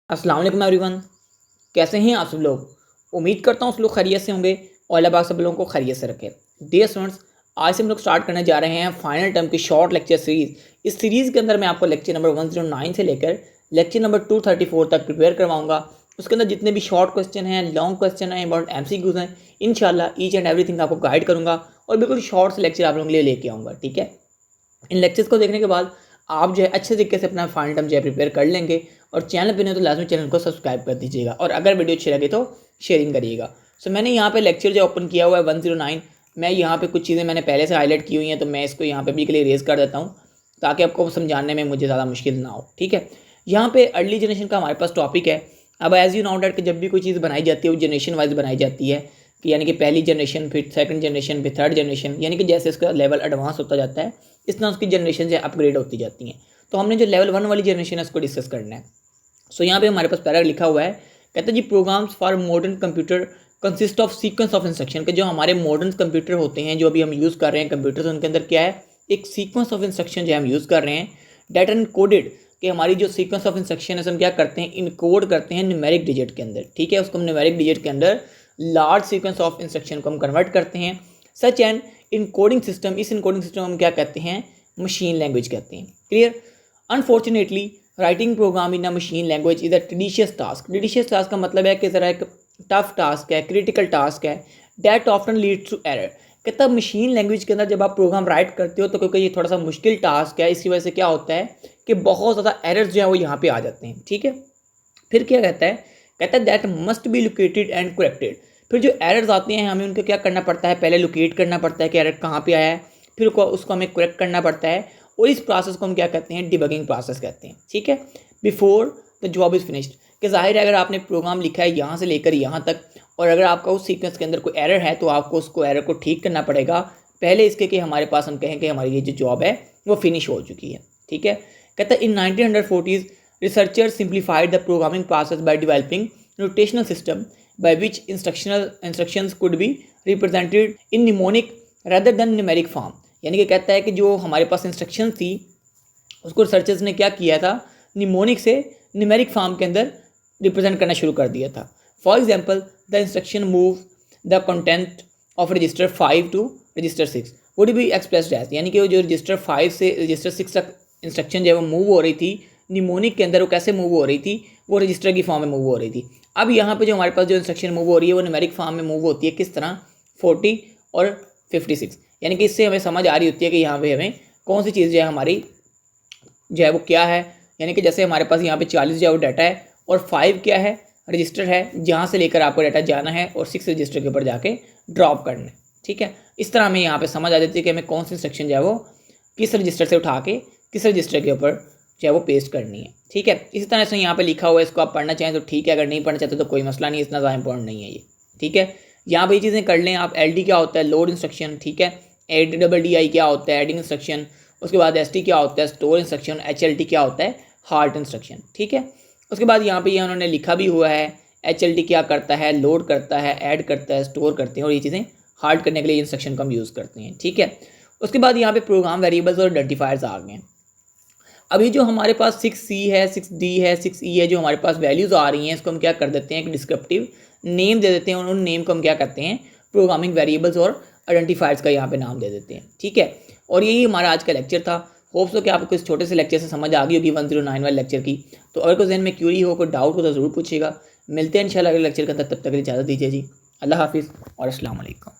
अस्सलाम वालेकुम एवरीवन। कैसे हैं आप सब लोग। उम्मीद करता हूँ सब लोग खैरियत से होंगे और अल्लाह पाक सब लोगों को खैरियत से रखे। डियर स्टूडेंट्स, आज से हम लोग स्टार्ट करने जा रहे हैं फाइनल टर्म की शॉर्ट लेक्चर सीरीज़। इस सीरीज़ के अंदर मैं आपको लेक्चर नंबर 109 से लेकर लेक्चर नंबर 234 तक प्रिपेयर करवाऊंगा। उसके अंदर जितने भी शॉर्ट क्वेश्चन हैं, लॉन्ग क्वेश्चन हैं, इंपॉर्टेंट MCQs हैं, इंशाल्लाह ईच एंड एवरीथिंग आपको गाइड करूँगा और बिल्कुल शॉर्ट से लेक्चर आप लोगों के लिए लेके आऊँगा। ठीक है, इन लेक्चर्स को देखने के बाद आप जो है अच्छे तरीके से अपना फाइनल टर्म जो है प्रिपेयर कर लेंगे। और चैनल पे नहीं तो लाजमी चैनल को सब्सक्राइब कर दीजिएगा और अगर वीडियो अच्छी लगे तो शेयरिंग करिएगा। सो मैंने यहाँ पे लेक्चर जो ओपन किया हुआ है 109। मैं यहाँ पे कुछ चीज़ें मैंने पहले से हाईलाइट की हुई हैं, तो मैं इसको यहाँ पे भी के लिए रेज कर देता हूँ ताकि आपको समझाने में मुझे ज़्यादा मुश्किल ना हो। ठीक है, यहाँ पे अर्ली जनरेशन का हमारे पास टॉपिक है। अब एज यू नो डैट कि जब भी कोई चीज़ बनाई जाती है वो जनरेशन वाइज बनाई जाती है, कि यानी कि पहली जनरेशन, फिर सेकंड जनरेशन, फिर थर्ड जनरेशन, यानी कि जैसे इसका लेवल एडवांस होता जाता है इस तरह उसकी जनरेशन जो अपग्रेड होती जाती हैं। तो हमने जो लेवल 1 वाली जनरेशन है उसको डिस्कस करना है। सो यहाँ पे हमारे पास पैरा लिखा हुआ है, कहता है जी programs for modern computer consist of sequence of instruction. के जो हमारे मॉडर्न कंप्यूटर होते हैं, जो अभी हम यूज़ कर रहे हैं कंप्यूटर्स, उनके अंदर क्या है, एक सीक्वेंस ऑफ इंस्ट्रक्शन जो हम यूज़ कर रहे हैं। डेटा इनकोडेड, कि हमारी जो सीक्वेंस ऑफ इंस्ट्रक्शन है हम क्या करते हैं, इनकोड करते हैं न्यूमेरिक डिजिट के अंदर। ठीक है, उसको हम न्यूमेरिक डिजिट के अंदर लार्ज सीक्वेंस ऑफ इंस्ट्रक्शन को हम कन्वर्ट करते हैं। सच एंड इनकोडिंग सिस्टम, इस इनकोडिंग सिस्टम हम क्या कहते हैं, मशीन लैंग्वेज कहते हैं। Clear. Unfortunately writing program in a machine language is a tedious task. Tedious task का मतलब है कि ज़रा एक टफ टास्क है, क्रिटिकल टास्क है। That often leads to error. कहता मशीन लैंग्वेज के अंदर जब आप प्रोग्राम राइट करते हो तो क्योंकि ये थोड़ा सा मुश्किल टास्क है, इसकी वजह से क्या होता है कि बहुत ज़्यादा एरर्स जो है वो यहाँ पे आ जाते हैं। ठीक है, फिर क्या कहता है that must be located and corrected. फिर जो एरर्स आते हैं हमें उनको क्या करना पड़ता है, पहले लोकेट करना पड़ता है कि एरर कहाँ पे आया है, फिर उसको हमें करेक्ट करना पड़ता है। और इस प्रोसेस को हम क्या कहते हैं, डिबगिंग प्रोसेस कहते हैं। ठीक है, before the job is finished. कि जाहिर है अगर आपने प्रोग्राम लिखा है यहाँ से लेकर यहाँ तक और अगर आपका उस सीक्वेंस के अंदर कोई एरर है तो आपको उसको एरर को ठीक करना पड़ेगा पहले इसके कि हमारे पास हम कहें कि हमारी ये जो जॉब है वो फिनिश हो चुकी है। ठीक है, कहता है इन 1940s researchers simplified the programming process by developing notional system by which instructions could be represented in mnemonic rather than numeric form। यानी कि कहता है कि जो हमारे पास इंस्ट्रक्शन थी उसको रिसर्चर्स ने क्या किया था, निमोनिक से न्यूमेरिक फॉर्म के अंदर रिप्रेजेंट करना शुरू कर दिया था। For example the instruction move the content of register 5 to register 6 would be expressed as. यानी कि जो रजिस्टर 5 से रजिस्टर 6 तक इंस्ट्रक्शन जो है वो मूव हो रही थी निमोनिक के अंदर, वो कैसे मूव हो रही थी, वो रजिस्टर की फॉर्म में मूव हो रही थी। अब यहाँ पे जो हमारे पास जो इंस्ट्रक्शन मूव हो रही है वो न्यूमेरिक फॉर्म में मूव होती है। किस तरह, 40 और 56। यानी कि इससे हमें समझ आ रही होती है कि यहाँ पे हमें कौन सी चीज़ जो है हमारी जो है वो क्या है। यानी कि जैसे हमारे पास यहाँ पे 40 जो है वो डाटा है और 5 क्या है, रजिस्टर है जहाँ से लेकर आपको डाटा जाना है और 6 रजिस्टर के ऊपर जाके ड्रॉप करना है। ठीक है, इस तरह हमें यहाँ पे समझ आ जाती है कि हमें कौन सी इंस्ट्रक्शन जो है वो किस रजिस्टर से उठा के किस रजिस्टर के ऊपर जो है वो पेस्ट करनी है। ठीक है, इसी तरह से यहाँ पे लिखा हुआ है, इसको आप पढ़ना चाहें तो ठीक है, अगर नहीं पढ़ना चाहते तो कोई मसला नहीं, इतना ज़्यादा इंपॉर्टेंट नहीं है ये। ठीक है, यहाँ पे ये चीज़ें कर लें आप। LD क्या होता है, लोड इंस्ट्रक्शन। ठीक है, ADDI क्या होता है, एडिंग इंस्ट्रक्शन। उसके बाद ST क्या होता है, स्टोर इंस्ट्रक्शन। HLT क्या होता है, हार्ट इंस्ट्रक्शन। ठीक है, उसके बाद यहाँ पे ये उन्होंने लिखा भी हुआ है HLT क्या करता है, लोड करता है, ऐड करता है, स्टोर करते हैं और ये चीज़ें हार्ड करने के लिए इंस्ट्रक्शन को हम यूज़ करते हैं। ठीक है, उसके बाद यहाँ पे प्रोग्राम वेरिएबल्स और आइडेंटिफायर्स आ गए हैं। अभी जो हमारे पास 6C है, 6D है, 6E है, जो हमारे पास वैल्यूज़ आ रही हैं इसको हम क्या कर देते हैं, एक डिस्क्रिप्टिव नेम दे देते हैं और उन नेम को हम क्या करते हैं, प्रोग्रामिंग वेरिएबल्स और आइडेंटिफायर्स का यहाँ पे नाम दे देते हैं। ठीक है, और यही हमारा आज का लेक्चर था। होप्स हो कि आपको इस छोटे से लेक्चर से समझ आ गई होगी 109 वाले लेक्चर की। तो अगर कोई जहन में क्यूरी हो, कोई डाउट हो तो ज़रूर पूछिएगा। मिलते हैं इंशाल्लाह अगले लेक्चर के अंदर, तब तक इजाज़त दीजिए जी। अल्लाह हाफिज़ और अस्सलाम वालेकुम।